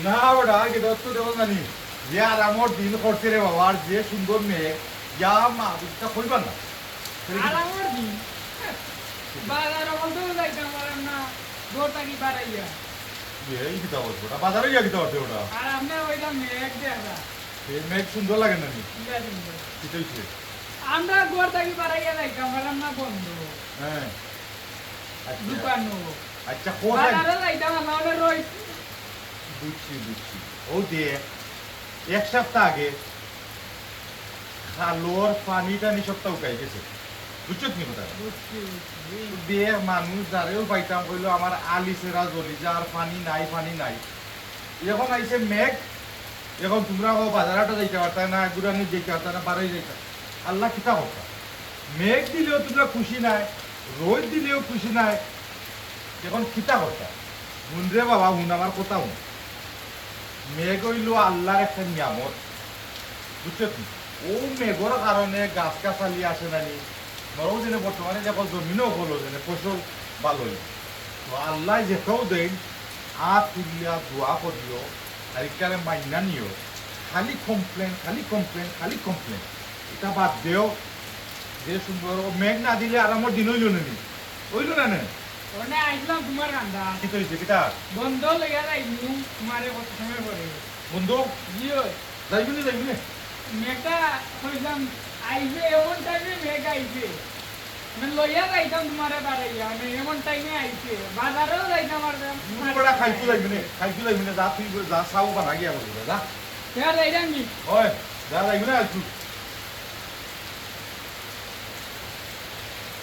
না ওটা কি দত্ত দেব জানি যে আর আমার দিন করছে রে বাবা আর যে সুন্দর মেয়ে যা মা বুঝতে কইবার না এই কিতা বলছো ওটা বাজারে গিয়া কিতা হচ্ছে ওটা এই মেঘ সুন্দর লাগে না নি কিতা হইছে আমরা গোর থাকি বাড়াইয়া যাইতাম না বন্ধ হ্যাঁ আচ্ছা দোকানো আচ্ছা কোথায় বাজারে যাইতাম আমরা রই বুঝছি ও দিয়ে এক সপ্তাহ আগে খালোর পানি টানি সপ্তাহ উকাই গেছে বুঝছো তুমি কথা দিয়ে মানুষ যারেও পাইতাম কইলো আমার আলি সেরা জ্বলি যার পানি নাই এখন আইছে মেঘ এখন তোমরা বাজারটা যাইতে পারতা না গুড়ানি যেতে পারতা না বাড়াই যাইতা আল্লাহ কিতা হতা মেঘ দিলেও তোমরা খুশি নাই রোদ দিলেও খুশি নাই এখন কিতা হতা হুন রে বাবা হুন আমার কথা হুন মেঘ হইল আল্লাহর একটা নিয়ামত বুঝছো তুমি ও মেঘর কারণে গাছ গাছালি আসে নানি মরও যেন বর্তমানে যখন জমিনও হলো যেন ফসল ভালোই তো আল্লাহ যেটাও দেন হাত তুলিয়া দোয়া করিও আর এখানে মাইনা নিও খালি কমপ্লেন এটা বাদ দেও যে সুন্দর মেঘ না দিলে আর আমার দিন হইল নানি হইল না না ওনে আইলাম তোমার রান্দা কি হইছে কিটা বন্ধ লইয়া যাইনু তোমারে কত সময় পরে বন্ধু জিও যাইবি না মেটা কইলাম আইবে এমন টাইমে মেঘ আইছে মানে লইয়া যাইতাম তোমারে বাড়াইয়া মানে এমন টাইমে আইছে বাজারেও যাইতাম আর বড়া খাইতে যাইবি না যা তুই যা সাউ বানা গিয়া বলবি যা তেরা যাইতাম নি ওই যা যাইবি না